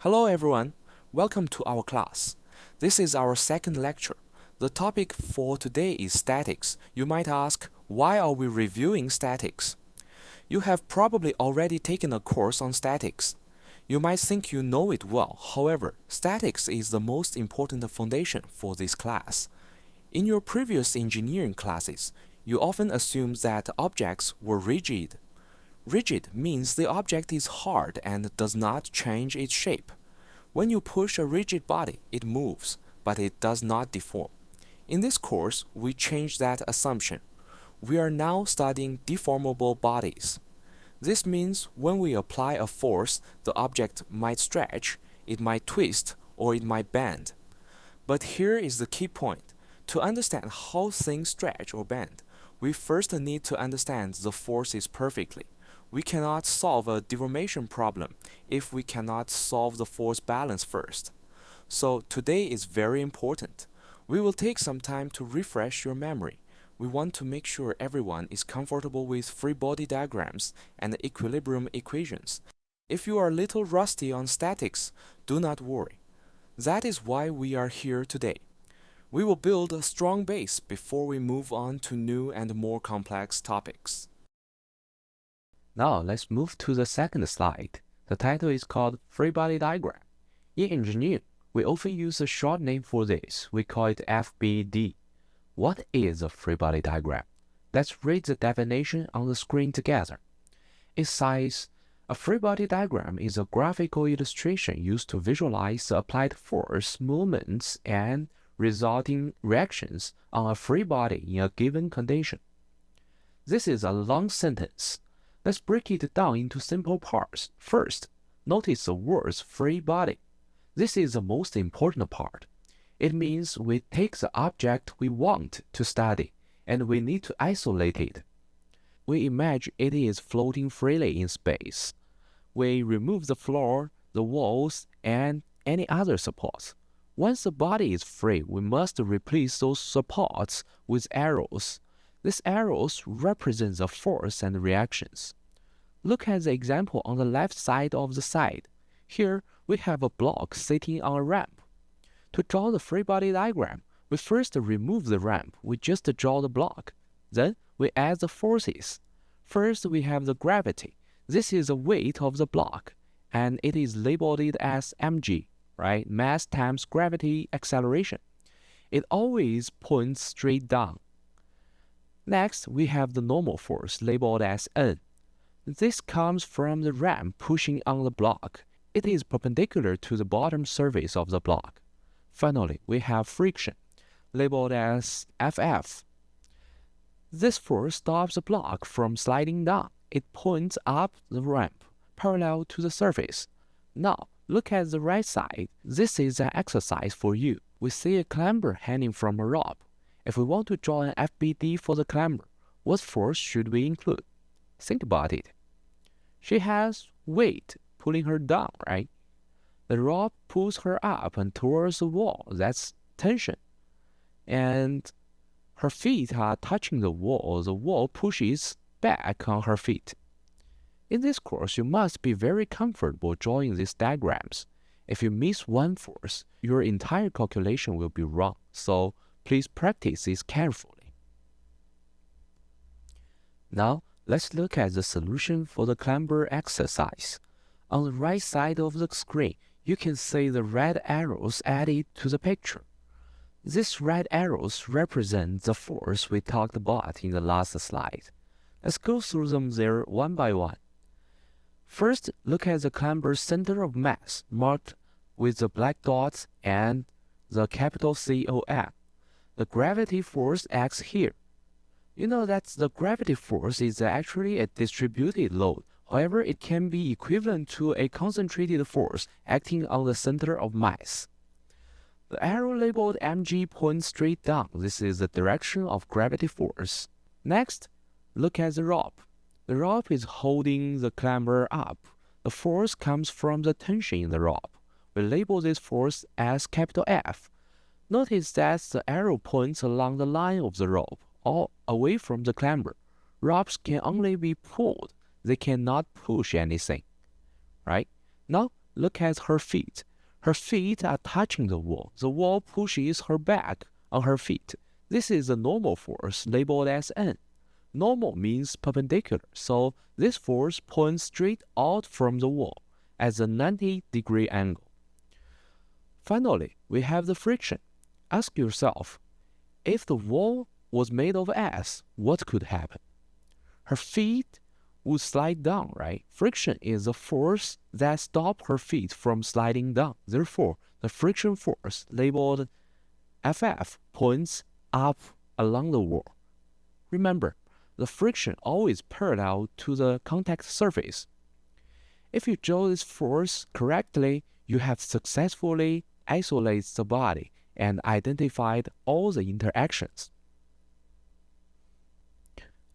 Hello everyone, welcome to our class. This is our second lecture. The topic for today is statics. You might ask, why are we reviewing statics? You have probably already taken a course on statics. You might think you know it well, however, statics is the most important foundation for this class. In your previous engineering classes, you often assumed that objects were rigid. Rigid means the object is hard and does not change its shape. When you push a rigid body, it moves, but it does not deform. In this course, we change that assumption. We are now studying deformable bodies. This means when we apply a force, the object might stretch, it might twist, or it might bend. But here is the key point. To understand how things stretch or bend, we first need to understand the forces perfectly. We cannot solve a deformation problem if we cannot solve the force balance first. So today is very important. We will take some time to refresh your memory. We want to make sure everyone is comfortable with free body diagrams and equilibrium equations. If you are a little rusty on statics, do not worry. That is why we are here today. We will build a strong base before we move on to new and more complex topics. Now let's move to the second slide. The title is called Free Body Diagram. In engineering, we often use a short name for this. We call it FBD. What is a free body diagram? Let's read the definition on the screen together. It says, a free body diagram is a graphical illustration used to visualize the applied force, movements, and resulting reactions on a free body in a given condition. This is a long sentence. Let's break it down into simple parts. First, notice the words free body. This is the most important part. It means we take the object we want to study and we need to isolate it. We imagine it is floating freely in space. We remove the floor, the walls, and any other supports. Once the body is free, we must replace those supports with arrows. These arrows represent the force and reactions. Look at the example on the left side of the slide. Here, we have a block sitting on a ramp. To draw the free body diagram, we first remove the ramp. We just draw the block. Then, we add the forces. First, we have the gravity. This is the weight of the block, and it is labeled as mg, right? Mass times gravity acceleration. It always points straight down. Next, we have the normal force labeled as N. This comes from the ramp pushing on the block. It is perpendicular to the bottom surface of the block. Finally, we have friction, labeled as FF. This force stops the block from sliding down. It points up the ramp, parallel to the surface. Now, look at the right side. This is an exercise for you. We see a climber hanging from a rope. If we want to draw an FBD for the climber, what force should we include? Think about it. She has weight pulling her down, right? The rope pulls her up and towards the wall. That's tension. And her feet are touching the wall. The wall pushes back on her feet. In this course, you must be very comfortable drawing these diagrams. If you miss one force, your entire calculation will be wrong. So please practice this carefully. Now, let's look at the solution for the climber exercise. On the right side of the screen, you can see the red arrows added to the picture. These red arrows represent the force we talked about in the last slide. Let's go through them there one by one. First, look at the climber's center of mass, marked with the black dots and the capital COM. The gravity force acts here. You know that the gravity force is actually a distributed load. However, it can be equivalent to a concentrated force acting on the center of mass. The arrow labeled mg points straight down. This is the direction of gravity force. Next, look at the rope. The rope is holding the climber up. The force comes from the tension in the rope. We label this force as capital F. Notice that the arrow points along the line of the rope, or away from the climber. Ropes can only be pulled. They cannot push anything, right? Now, Look at her feet. Her feet are touching the wall. The wall pushes her back on her feet. This is the normal force labeled as N. Normal means perpendicular, so this force points straight out from the wall at a 90-degree angle. Finally, we have the friction. Ask yourself, if the wall was made of S, what could happen? Her feet would slide down, right? Friction is the force that stops her feet from sliding down. Therefore, the friction force, labeled FF, points up along the wall. Remember, the friction always parallel to the contact surface. If you draw this force correctly, you have successfully isolated the body and identified all the interactions.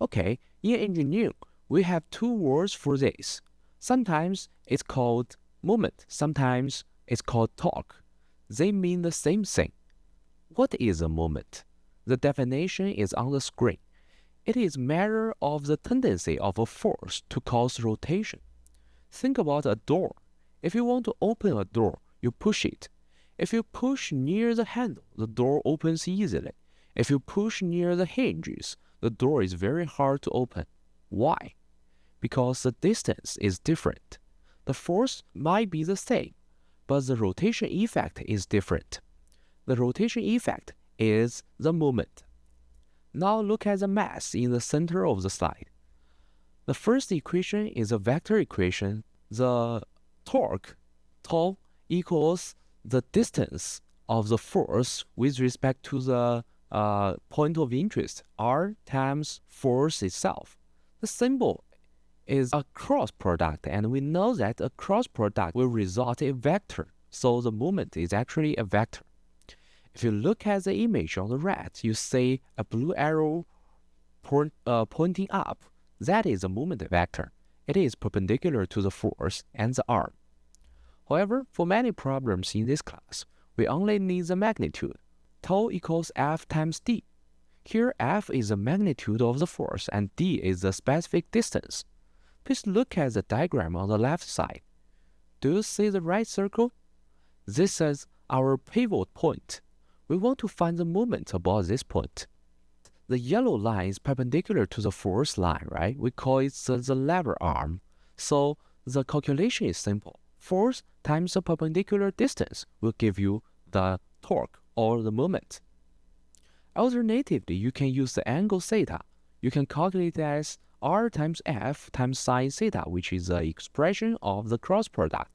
Okay, in engineering, we have two words for this. Sometimes it's called moment, sometimes it's called torque. They mean the same thing. What is a moment? The definition is on the screen. It is a measure of the tendency of a force to cause rotation. Think about a door. If you want to open a door, you push it. If you push near the handle, the door opens easily. If you push near the hinges, the door is very hard to open. Why? Because the distance is different. The force might be the same, but the rotation effect is different. The rotation effect is the moment. Now look at the mass in the center of the slide. The first equation is a vector equation. The torque, tau, equals the distance of the force with respect to the point of interest, r times force itself. The symbol is a cross product, and we know that a cross product will result in a vector, so the moment is actually a vector. If you look at the image on the right, you see a blue arrow pointing up. That is a moment vector. It is perpendicular to the force and the arm. However, for many problems in this class, we only need the magnitude. Tau equals F times d. Here F is the magnitude of the force and d is the specific distance. Please look at the diagram on the left side. Do you see the right circle? This is our pivot point. We want to find the moment about this point. The yellow line is perpendicular to the force line, right? We call it the lever arm. So the calculation is simple. Force times the perpendicular distance will give you the torque or the moment. Alternatively, you can use the angle theta. You can calculate it as r times f times sine theta, which is the expression of the cross product.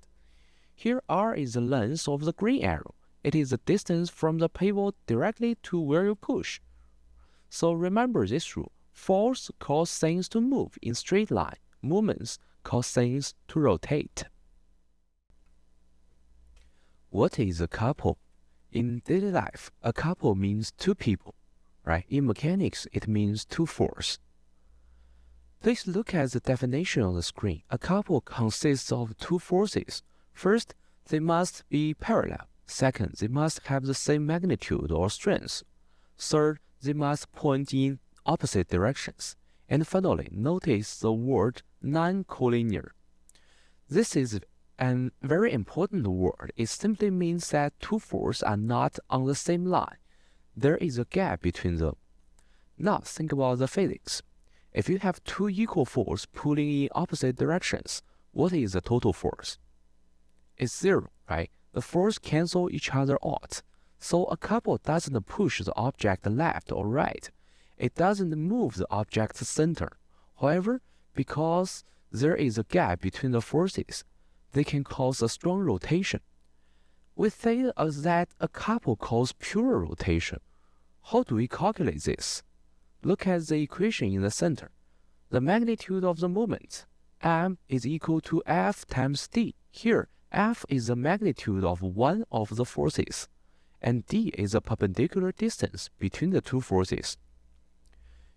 Here r is the length of the green arrow. It is the distance from the pivot directly to where you push. So remember this rule. Force causes things to move in straight line. Moments cause things to rotate. What is a couple? In daily life, a couple means two people, right? In mechanics, it means two forces. Please look at the definition on the screen. A couple consists of two forces. First, they must be parallel. Second, they must have the same magnitude or strength. Third, they must point in opposite directions. And finally, notice the word non-collinear. This is a very important word. It simply means that two forces are not on the same line. There is a gap between them. Now think about the physics. If you have two equal forces pulling in opposite directions, what is the total force? It's zero, right? The forces cancel each other out. So a couple doesn't push the object left or right. It doesn't move the object's center. However, because there is a gap between the forces, they can cause a strong rotation. We say that a couple causes pure rotation. How do we calculate this? Look at the equation in the center. The magnitude of the moment, m, is equal to F times d. Here, F is the magnitude of one of the forces, and d is the perpendicular distance between the two forces.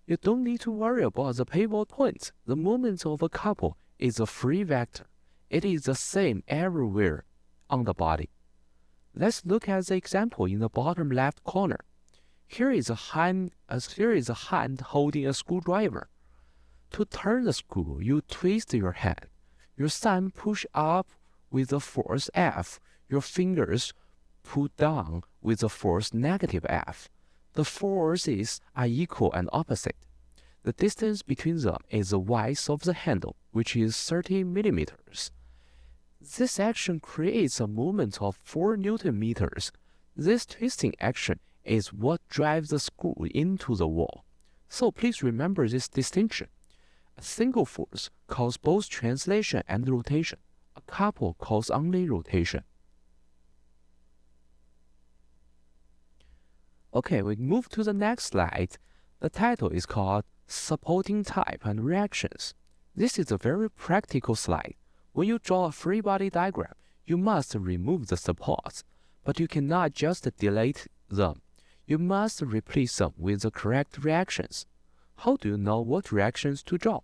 You don't need to worry about the pivot point. The moment of a couple is a free vector. It is the same everywhere on the body. Let's look at the example in the bottom left corner. Here is a hand holding a screwdriver. To turn the screw, you twist your hand. Your thumb pushes up with the force F, your fingers pull down with the force negative F. The forces are equal and opposite. The distance between them is the width of the handle, which is 30 millimeters. This action creates a moment of 4 Newton meters. This twisting action is what drives the screw into the wall. So please remember this distinction. A single force causes both translation and rotation. A couple cause only rotation. Okay, we move to the next slide. The title is called Supporting Type and Reactions. This is a very practical slide. When you draw a free body diagram, you must remove the supports, but you cannot just delete them. You must replace them with the correct reactions. How do you know what reactions to draw?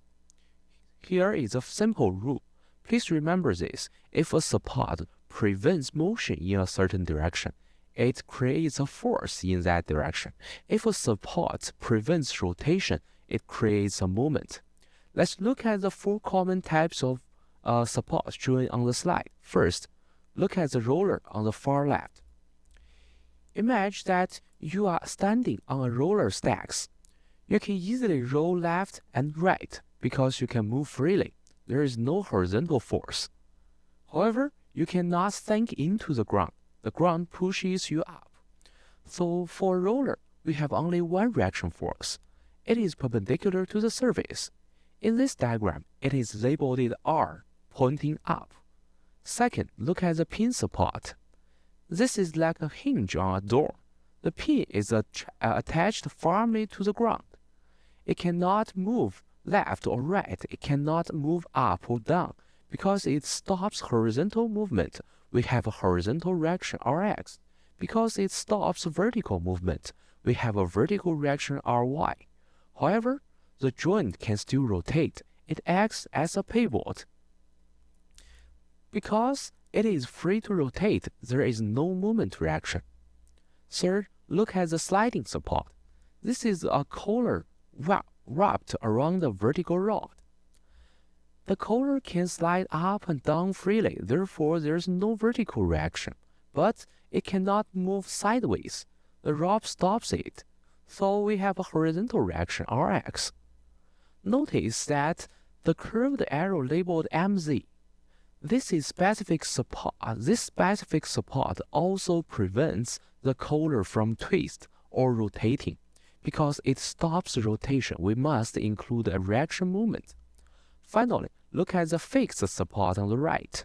Here is a simple rule. Please remember this. If a support prevents motion in a certain direction, it creates a force in that direction. If a support prevents rotation, it creates a moment. Let's look at the 4 common types of supports shown on the slide. First, look at the roller on the far left. Imagine that you are standing on a roller stacks. You can easily roll left and right because you can move freely. There is no horizontal force. However, you cannot sink into the ground. The ground pushes you up. So for a roller, we have only one reaction force. It is perpendicular to the surface. In this diagram, it is labeled R, pointing up. Second, look at the pin support. This is like a hinge on a door. The pin is attached firmly to the ground. It cannot move left or right. It cannot move up or down. Because it stops horizontal movement, we have a horizontal reaction Rx. Because it stops vertical movement, we have a vertical reaction Ry. However, the joint can still rotate. It acts as a pivot. Because it is free to rotate, there is no moment reaction. Third, look at the sliding support. This is a collar wrapped around the vertical rod. The collar can slide up and down freely, therefore there is no vertical reaction, but it cannot move sideways. The rod stops it, so we have a horizontal reaction Rx. Notice that the curved arrow labeled MZ. This specific support also prevents the collar from twist or rotating. Because it stops rotation, we must include a reaction moment. Finally, look at the fixed support on the right.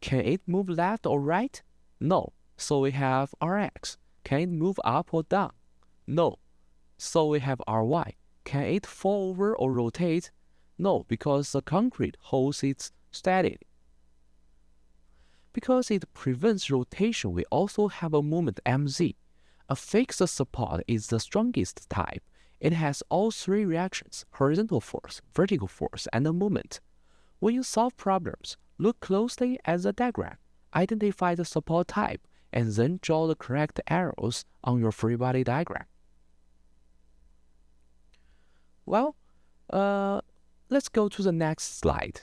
Can it move left or right? No, so we have Rx. Can it move up or down? No, so we have Ry. Can it fall over or rotate? No, because the concrete holds it steady. Because it prevents rotation, we also have a moment Mz. A fixed support is the strongest type. It has all 3 reactions: horizontal force, vertical force, and a moment. When you solve problems, look closely at the diagram, identify the support type, and then draw the correct arrows on your free body diagram. Well, let's go to the next slide.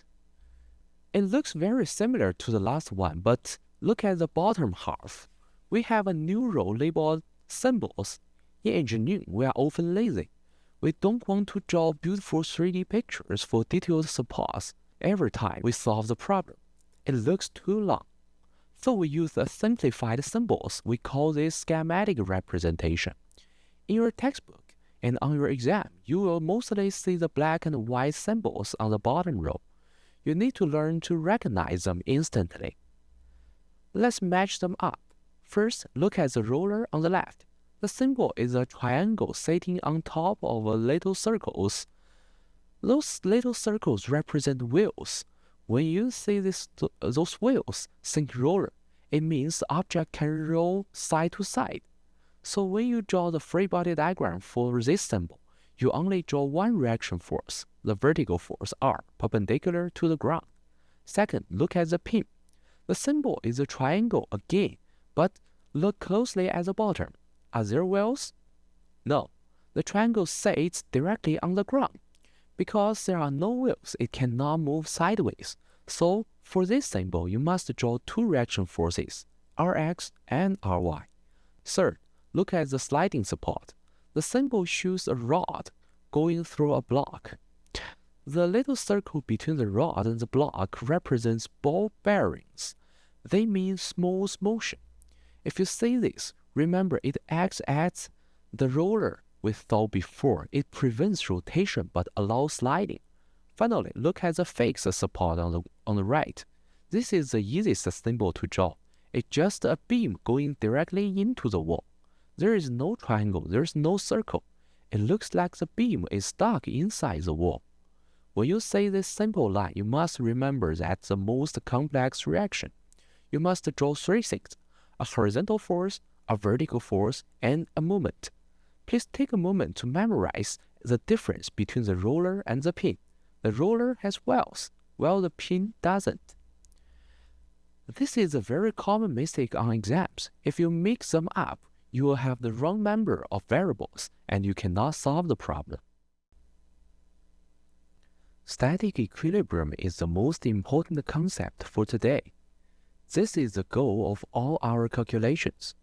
It looks very similar to the last one, but look at the bottom half. We have a new row labeled symbols. In engineering, we are often lazy. We don't want to draw beautiful 3D pictures for detailed supports every time we solve the problem. It looks too long. So we use the simplified symbols. We call this schematic representation. In your textbook and on your exam, you will mostly see the black and white symbols on the bottom row. You need to learn to recognize them instantly. Let's match them up. First, look at the roller on the left. The symbol is a triangle sitting on top of little circles. Those little circles represent wheels. When you see those wheels, think roller. It means the object can roll side to side. So when you draw the free body diagram for this symbol, you only draw one reaction force, the vertical force R, perpendicular to the ground. Second, look at the pin. The symbol is a triangle again, but look closely at the bottom. Are there wheels? No. The triangle sits directly on the ground. Because there are no wheels, it cannot move sideways. So, For this symbol, you must draw two reaction forces, Rx and Ry. Third, look at the sliding support. The symbol shows a rod going through a block. The little circle between the rod and the block represents ball bearings. They mean smooth motion. If you see this, remember it acts as the roller we thought before. It prevents rotation but allows sliding. Finally, look at the fixed support on the right. This is the easiest symbol to draw. It's just a beam going directly into the wall. There is no triangle, there is no circle. It looks like the beam is stuck inside the wall. When you see this simple line, you must remember that the most complex reaction. You must draw three things: a horizontal force, a vertical force, and a moment. Please take a moment to memorize the difference between the roller and the pin. The roller has wells, while the pin doesn't. This is a very common mistake on exams. If you mix them up, you will have the wrong number of variables and you cannot solve the problem. Static equilibrium is the most important concept for today. This is the goal of all our calculations.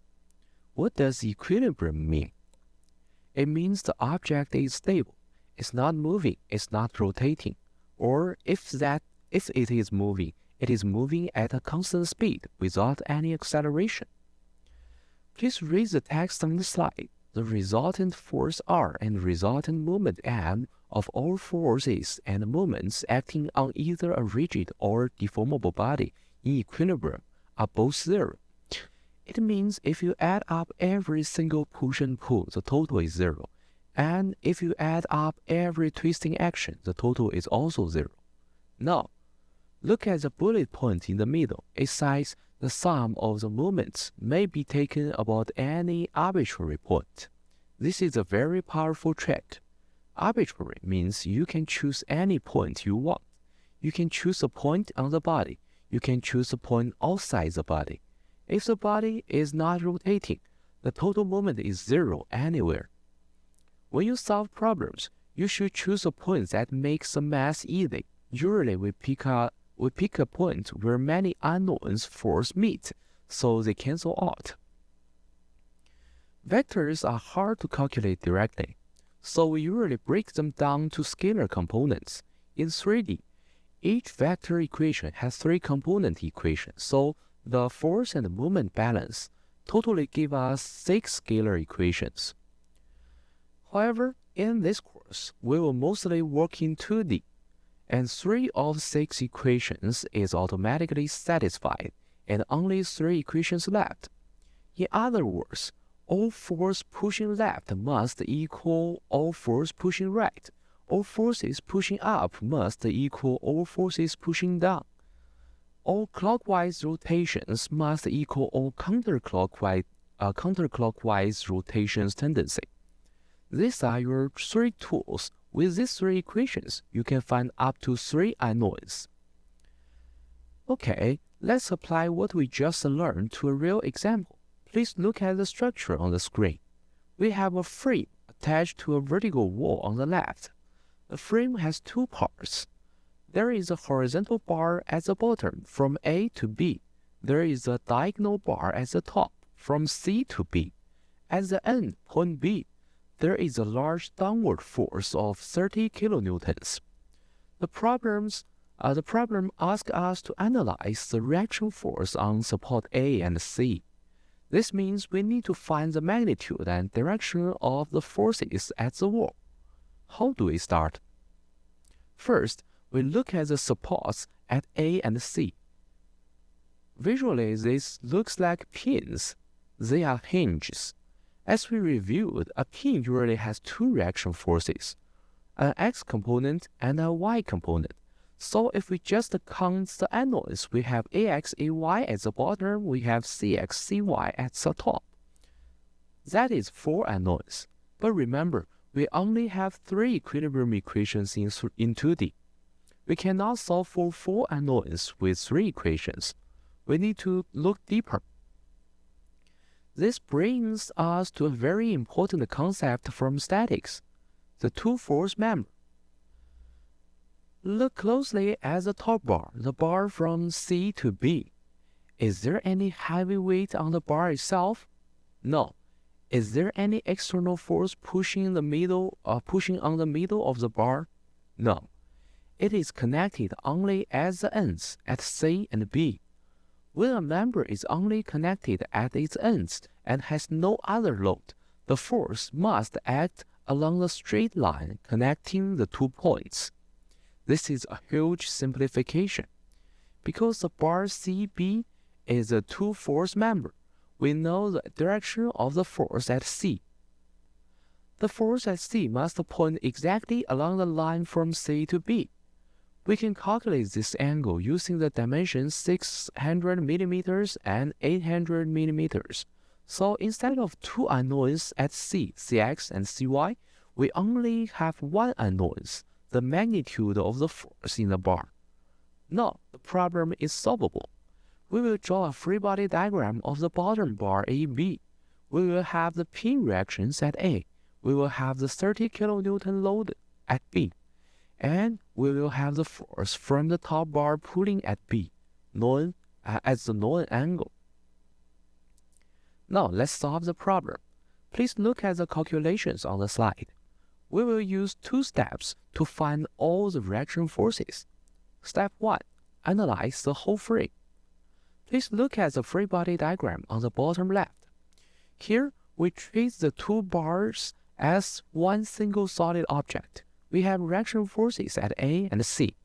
What does equilibrium mean? It means the object is stable. It's not moving, it's not rotating. Or if it is moving, it is moving at a constant speed without any acceleration. Please read the text on the slide. The resultant force R and resultant moment M of all forces and moments acting on either a rigid or deformable body in equilibrium are both zero. It means if you add up every single push and pull, the total is zero. And if you add up every twisting action, the total is also zero. Now, look at the bullet point in the middle. It says the sum of the moments may be taken about any arbitrary point. This is a very powerful trick. Arbitrary means you can choose any point you want. You can choose a point on the body. You can choose a point outside the body. If the body is not rotating, the total moment is zero anywhere. When you solve problems, you should choose a point that makes the math easy. Usually we pick a point where many unknowns force meet, so they cancel out. Vectors are hard to calculate directly, so we usually break them down to scalar components. In 3D, each vector equation has three component equations, so the force and moment balance totally give us 6 scalar equations. However, in this course, we will mostly work in 2D, and 3 of 6 equations is automatically satisfied, and only 3 equations left. In other words, all force pushing left must equal all force pushing right. All forces pushing up must equal all forces pushing down. All clockwise rotations must equal all counterclockwise rotations tendency. These are your 3 tools. With these 3 equations, you can find up to 3 unknowns. Okay, let's apply what we just learned to a real example. Please look at the structure on the screen. We have a frame attached to a vertical wall on the left. The frame has 2 parts. There is a horizontal bar at the bottom from A to B. There is a diagonal bar at the top from C to B. At the end, point B, there is a large downward force of 30 kilonewtons. The problem asks us to analyze the reaction force on support A and C. This means we need to find the magnitude and direction of the forces at the wall. How do we start? First, we look at the supports at A and C. Visually, this looks like pins. They are hinges. As we reviewed, a pin usually has 2 reaction forces, an X component and a Y component. So if we just count the unknowns, we have AX, AY at the bottom, we have CX, CY at the top. That is 4 unknowns. But remember, we only have 3 equilibrium equations in 2D. We cannot solve for 4 unknowns with 3 equations. We need to look deeper. This brings us to a very important concept from statics, the two-force member. Look closely at the top bar, the bar from C to B. Is there any heavy weight on the bar itself? No. Is there any external force pushing on the middle of the bar? No. It is connected only at the ends at C and B. When a member is only connected at its ends and has no other load, the force must act along the straight line connecting the 2 points. This is a huge simplification. Because the bar CB is a 2-force member, we know the direction of the force at C. The force at C must point exactly along the line from C to B. We can calculate this angle using the dimensions 600 mm and 800 mm. So instead of 2 unknowns at C, Cx and Cy, we only have 1 unknown, the magnitude of the force in the bar. Now, the problem is solvable. We will draw a free body diagram of the bottom bar AB. We will have the pin reactions at A. We will have the 30 kN load at B. And we will have the force from the top bar pulling at B, known as the known angle. Now let's solve the problem. Please look at the calculations on the slide. We will use 2 steps to find all the reaction forces. Step 1. Analyze the whole frame. Please look at the free body diagram on the bottom left. Here, we treat the 2 bars as one single solid object. We have reaction forces at A and C.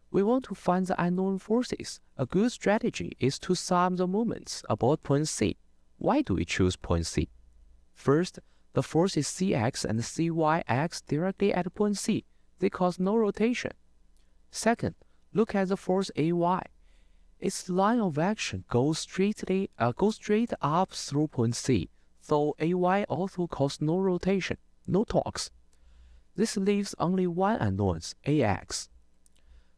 We want to find the unknown forces. A good strategy is to sum the moments about point C. Why do we choose point C? First, the forces Cx and Cy act directly at point C. They cause no rotation. Second, look at the force Ay. Its line of action goes straight up through point C, so Ay also causes no rotation, no torques. This leaves only 1 unknown, Ax.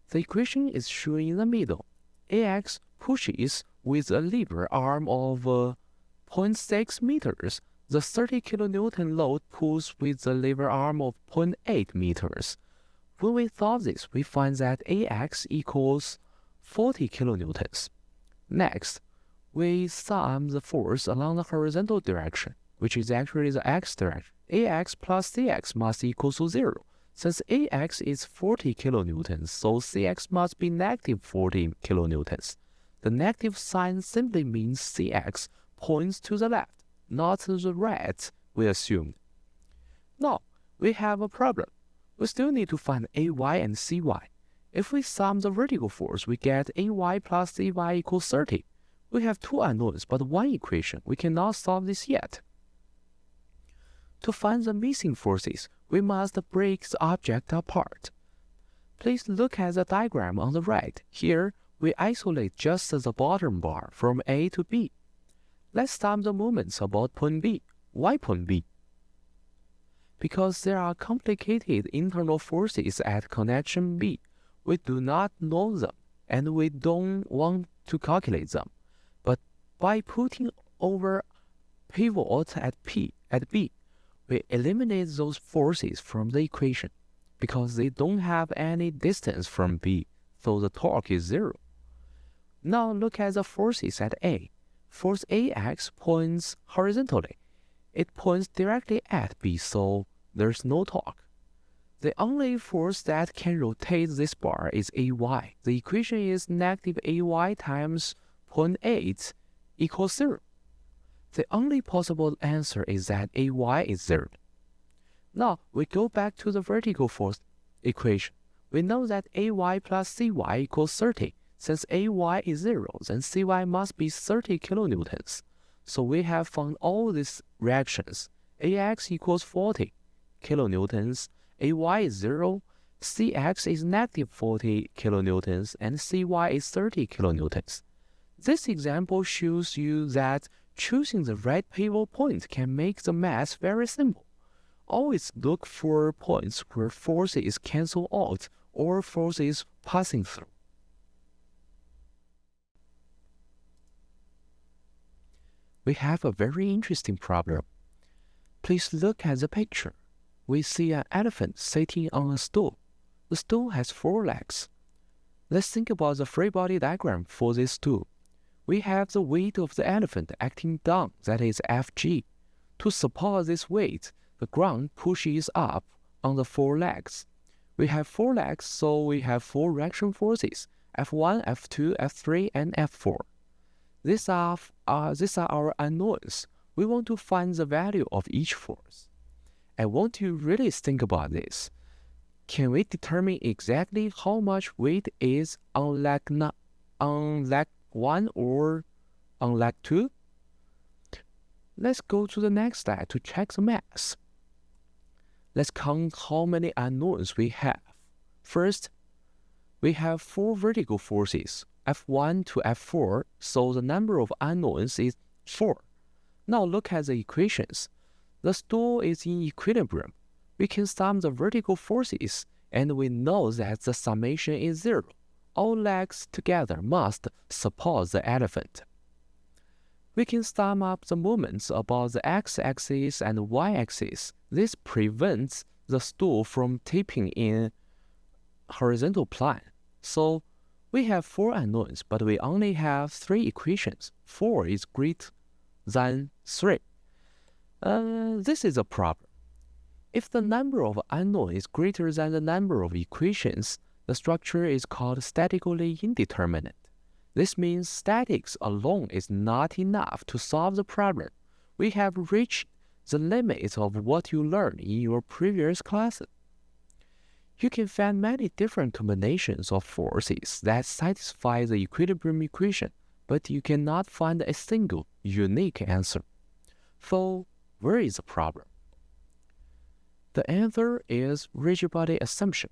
The equation is shown in the middle. Ax pushes with a lever arm of 0.6 meters. The 30 kN load pulls with the lever arm of 0.8 meters. When we solve this, we find that Ax equals 40 kN. Next, we sum the force along the horizontal direction, which is actually the x direction. Ax plus Cx must equal to 0. Since Ax is 40 kN, so Cx must be negative 40 kN. The negative sign simply means Cx points to the left, not to the right, we assumed. Now, we have a problem. We still need to find Ay and Cy. If we sum the vertical force, we get Ay plus Cy equals 30. We have 2 unknowns, but 1 equation. We cannot solve this yet. To find the missing forces, we must break the object apart. Please look at the diagram on the right. Here, we isolate just the bottom bar from A to B. Let's sum the moments about point B. Why point B? Because there are complicated internal forces at connection B. We do not know them, and we don't want to calculate them. But by putting over pivot at B, we eliminate those forces from the equation, because they don't have any distance from B, so the torque is 0. Now look at the forces at A. Force Ax points horizontally. It points directly at B, so there's no torque. The only force that can rotate this bar is Ay. The equation is negative Ay times 0.8 equals 0. The only possible answer is that Ay is 0. Now we go back to the vertical force equation. We know that Ay plus Cy equals 30. Since Ay is 0, then Cy must be 30 kN. So we have found all these reactions. Ax equals 40 kN, Ay is 0, Cx is negative 40 kN, and Cy is 30 kN. This example shows you that choosing the right pivot point can make the math very simple. Always look for points where forces cancel out or forces passing through. We have a very interesting problem. Please look at the picture. We see an elephant sitting on a stool. The stool has 4 legs. Let's think about the free body diagram for this stool. We have the weight of the elephant acting down, that is Fg. To support this weight, the ground pushes up on the 4 legs. We have 4 legs, so we have 4 reaction forces, F1, F2, F3, and F4. These are our unknowns. We want to find the value of each force. I want you to really think about this. Can we determine exactly how much weight is on leg 1 or on leg 2? Let's go to the next slide to check the math. Let's count how many unknowns we have. First, we have 4 vertical forces, F1 to F4, so the number of unknowns is 4. Now look at the equations. The stool is in equilibrium. We can sum the vertical forces, and we know that the summation is 0. All legs together must support the elephant. We can sum up the moments about the x-axis and y-axis. This prevents the stool from tipping in horizontal plane. So we have 4 unknowns, but we only have 3 equations. 4 is greater than 3. This is a problem. If the number of unknowns is greater than the number of equations, the structure is called statically indeterminate. This means statics alone is not enough to solve the problem. We have reached the limits of what you learned in your previous classes. You can find many different combinations of forces that satisfy the equilibrium equation, but you cannot find a single unique answer. So, where is the problem? The answer is rigid body assumption.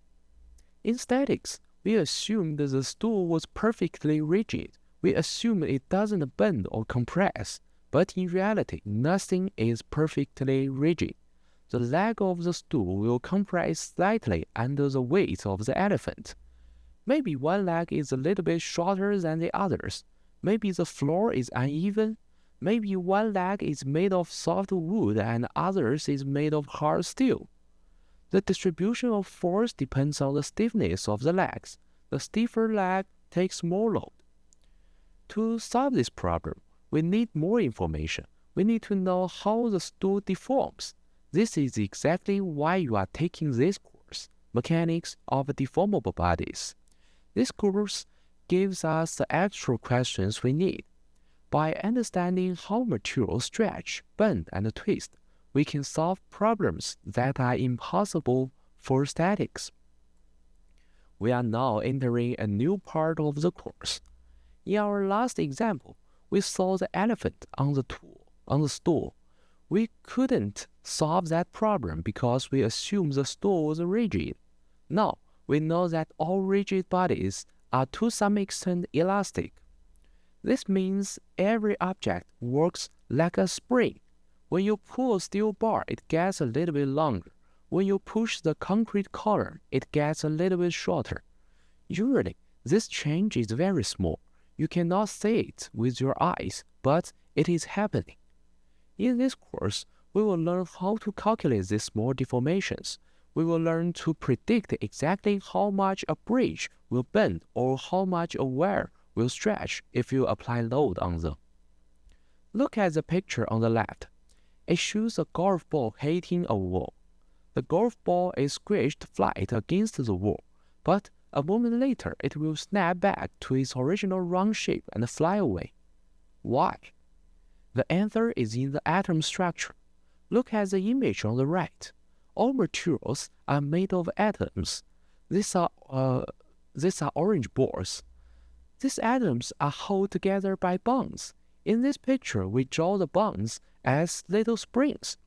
In statics, we assume that the stool was perfectly rigid. We assume it doesn't bend or compress, but in reality, nothing is perfectly rigid. The leg of the stool will compress slightly under the weight of the elephant. Maybe one leg is a little bit shorter than the others. Maybe the floor is uneven. Maybe one leg is made of soft wood and others is made of hard steel. The distribution of force depends on the stiffness of the legs. The stiffer leg takes more load. To solve this problem, we need more information. We need to know how the stool deforms. This is exactly why you are taking this course, Mechanics of Deformable Bodies. This course gives us the actual questions we need. By understanding how materials stretch, bend, and twist, we can solve problems that are impossible for statics. We are now entering a new part of the course. In our last example, we saw the elephant on the stool. We couldn't solve that problem because we assumed the stool was rigid. Now, we know that all rigid bodies are to some extent elastic. This means every object works like a spring. When you pull a steel bar, it gets a little bit longer. When you push the concrete column, it gets a little bit shorter. Usually, this change is very small. You cannot see it with your eyes, but it is happening. In this course, we will learn how to calculate these small deformations. We will learn to predict exactly how much a bridge will bend or how much a wire will stretch if you apply load on them. Look at the picture on the left. It shows a golf ball hitting a wall. The golf ball is squished flat against the wall, but a moment later it will snap back to its original round shape and fly away. Why? The answer is in the atom structure. Look at the image on the right. All materials are made of atoms. These are orange balls. These atoms are held together by bonds. In this picture, we draw the bonds as little springs.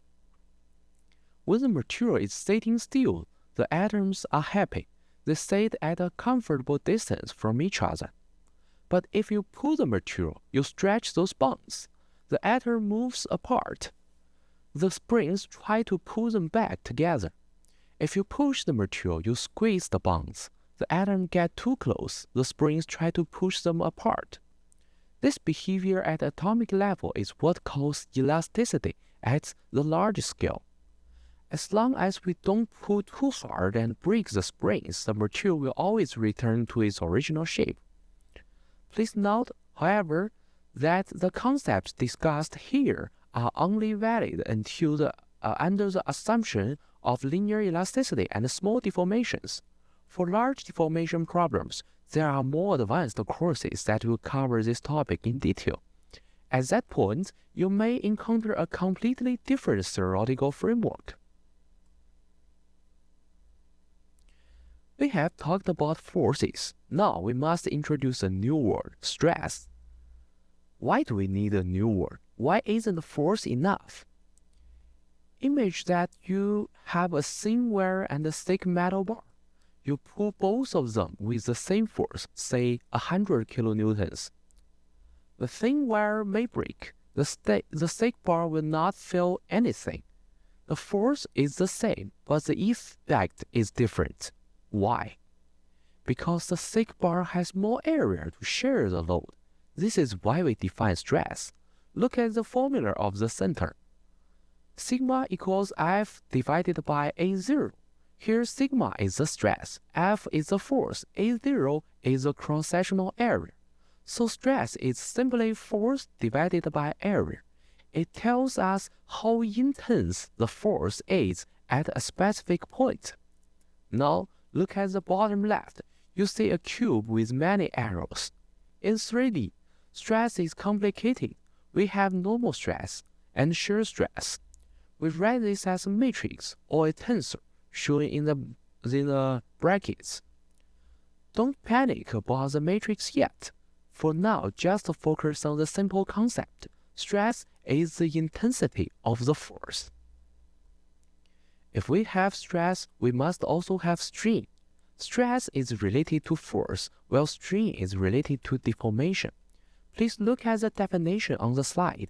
When the material is sitting still, the atoms are happy. They sit at a comfortable distance from each other. But if you pull the material, you stretch those bonds. The atom moves apart. The springs try to pull them back together. If you push the material, you squeeze the bonds. The atoms get too close. The springs try to push them apart. This behavior at atomic level is what causes elasticity at the large scale. As long as we don't pull too hard and break the springs, the material will always return to its original shape. Please note, however, that the concepts discussed here are only valid until under the assumption of linear elasticity and small deformations. For large deformation problems, there are more advanced courses that will cover this topic in detail. At that point, you may encounter a completely different theoretical framework. We have talked about forces. Now we must introduce a new word, stress. Why do we need a new word? Why isn't force enough? Imagine that you have a thin wire and a thick metal bar. You pull both of them with the same force, say 100 kilonewtons. The thin wire may break. The thick bar will not feel anything. The force is the same, but the effect is different. Why? Because the thick bar has more area to share the load. This is why we define stress. Look at the formula of the center. Sigma equals F divided by A0. Here sigma is the stress, F is the force, A0 is the cross-sectional area. So stress is simply force divided by area. It tells us how intense the force is at a specific point. Now, look at the bottom left. You see a cube with many arrows. In 3D, stress is complicated. We have normal stress and shear stress. We write this as a matrix or a tensor, shown in the brackets. Don't panic about the matrix yet. For now, just focus on the simple concept. Stress is the intensity of the force. If we have stress, we must also have strain. Stress is related to force, while strain is related to deformation. Please look at the definition on the slide.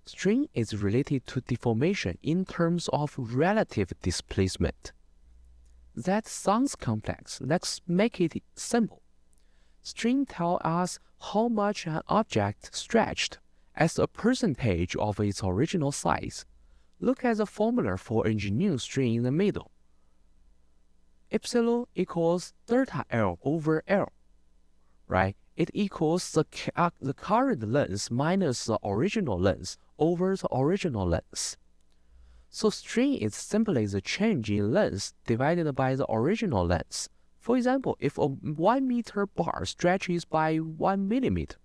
Strain is related to deformation in terms of relative displacement. That sounds complex. Let's make it simple. Strain tells us how much an object stretched as a percentage of its original size. Look at the formula for engineering strain in the middle. Epsilon equals delta L over L, right? It equals the current length minus the original length over the original length. So strain is simply the change in length divided by the original length. For example, if a 1 meter bar stretches by 1 millimeter,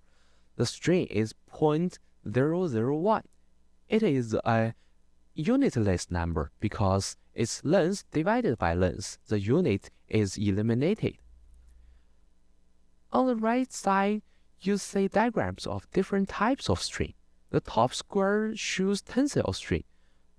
the strain is 0.001. It is a unitless number because its length divided by length, the unit is eliminated. On the right side, you see diagrams of different types of strain. The top square shows tensile strain.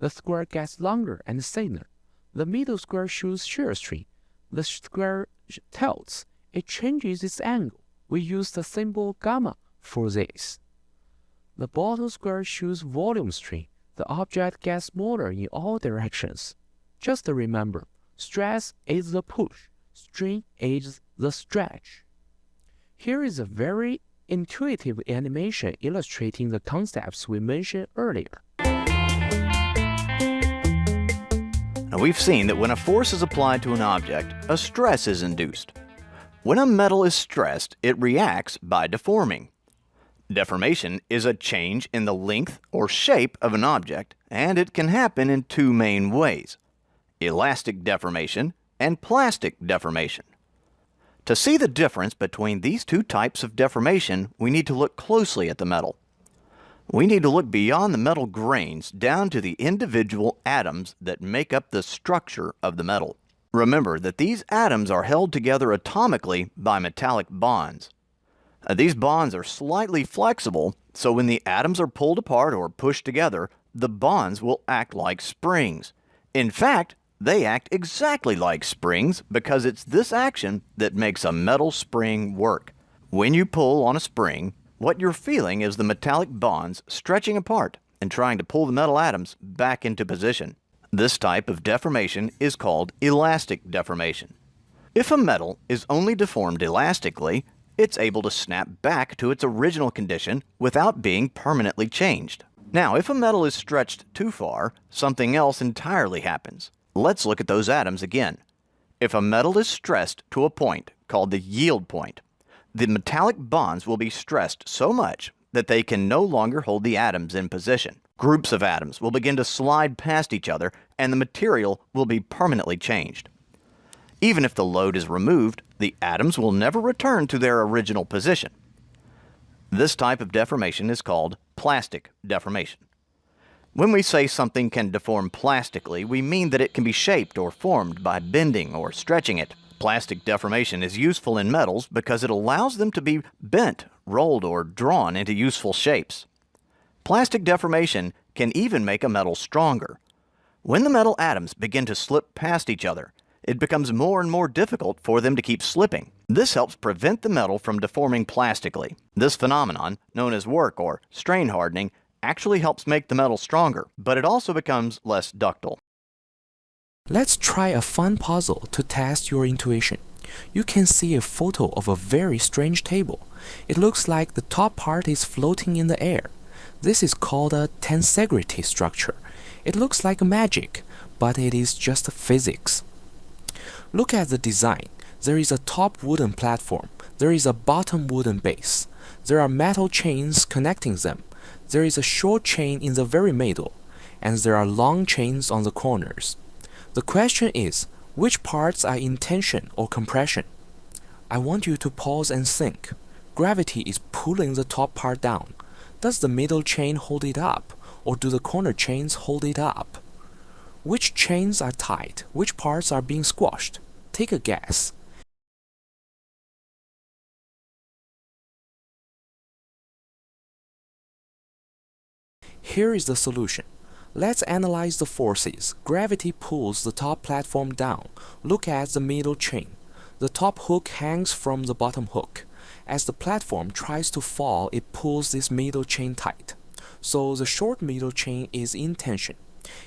The square gets longer and thinner. The middle square shows shear strain. The square tilts. It changes its angle. We use the symbol gamma for this. The bottom square shows volume strain. The object gets smaller in all directions. Just remember, stress is the push, strain is the stretch. Here is a very intuitive animation illustrating the concepts we mentioned earlier. Now we've seen that when a force is applied to an object, a stress is induced. When a metal is stressed, it reacts by deforming. Deformation is a change in the length or shape of an object, and it can happen in two main ways: elastic deformation and plastic deformation. To see the difference between these two types of deformation, we need to look closely at the metal. We need to look beyond the metal grains down to the individual atoms that make up the structure of the metal. Remember that these atoms are held together atomically by metallic bonds. These bonds are slightly flexible, so when the atoms are pulled apart or pushed together, the bonds will act like springs. In fact, they act exactly like springs because it's this action that makes a metal spring work. When you pull on a spring, what you're feeling is the metallic bonds stretching apart and trying to pull the metal atoms back into position. This type of deformation is called elastic deformation. If a metal is only deformed elastically, it's able to snap back to its original condition without being permanently changed. Now, if a metal is stretched too far, something else entirely happens. Let's look at those atoms again. If a metal is stressed to a point called the yield point, the metallic bonds will be stressed so much that they can no longer hold the atoms in position. Groups of atoms will begin to slide past each other, and the material will be permanently changed. Even if the load is removed, the atoms will never return to their original position. This type of deformation is called plastic deformation. When we say something can deform plastically, we mean that it can be shaped or formed by bending or stretching it. Plastic deformation is useful in metals because it allows them to be bent, rolled, or drawn into useful shapes. Plastic deformation can even make a metal stronger. When the metal atoms begin to slip past each other, it becomes more and more difficult for them to keep slipping. This helps prevent the metal from deforming plastically. This phenomenon, known as work or strain hardening, actually helps make the metal stronger, but it also becomes less ductile. Let's try a fun puzzle to test your intuition. You can see a photo of a very strange table. It looks like the top part is floating in the air. This is called a tensegrity structure. It looks like magic, but it is just physics. Look at the design. There is a top wooden platform. There is a bottom wooden base. There are metal chains connecting them. There is a short chain in the very middle, and there are long chains on the corners. The question is, which parts are in tension or compression? I want you to pause and think. Gravity is pulling the top part down. Does the middle chain hold it up, or do the corner chains hold it up? Which chains are tight? Which parts are being squashed? Take a guess. Here is the solution. Let's analyze the forces. Gravity pulls the top platform down. Look at the middle chain. The top hook hangs from the bottom hook. As the platform tries to fall, it pulls this middle chain tight. So the short middle chain is in tension.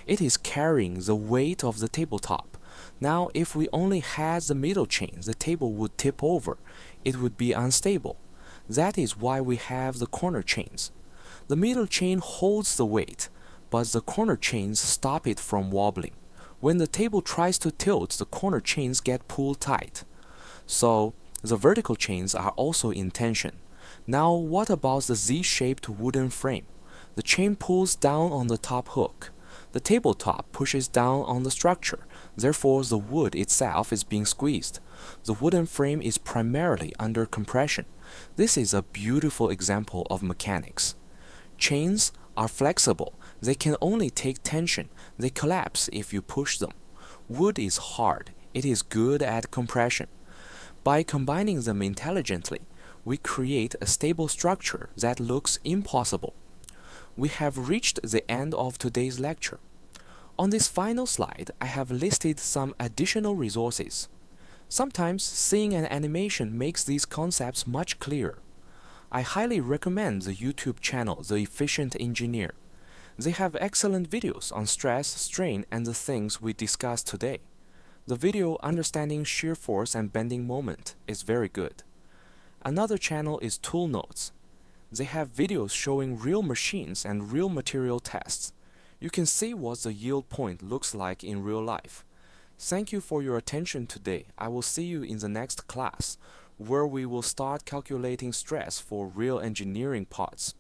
It is carrying the weight of the tabletop. Now, if we only had the middle chain, the table would tip over. It would be unstable. That is why we have the corner chains. The middle chain holds the weight, but the corner chains stop it from wobbling. When the table tries to tilt, the corner chains get pulled tight. So, the vertical chains are also in tension. Now, what about the Z-shaped wooden frame? The chain pulls down on the top hook. The tabletop pushes down on the structure. Therefore, the wood itself is being squeezed. The wooden frame is primarily under compression. This is a beautiful example of mechanics. Chains are flexible. They can only take tension. They collapse if you push them. Wood is hard. It is good at compression. By combining them intelligently, we create a stable structure that looks impossible. We have reached the end of today's lecture. On this final slide, I have listed some additional resources. Sometimes seeing an animation makes these concepts much clearer. I highly recommend the YouTube channel The Efficient Engineer. They have excellent videos on stress, strain, and the things we discussed today. The video Understanding Shear Force and Bending Moment is very good. Another channel is Tool Notes. They have videos showing real machines and real material tests. You can see what the yield point looks like in real life. Thank you for your attention today. I will see you in the next class, where we will start calculating stress for real engineering parts.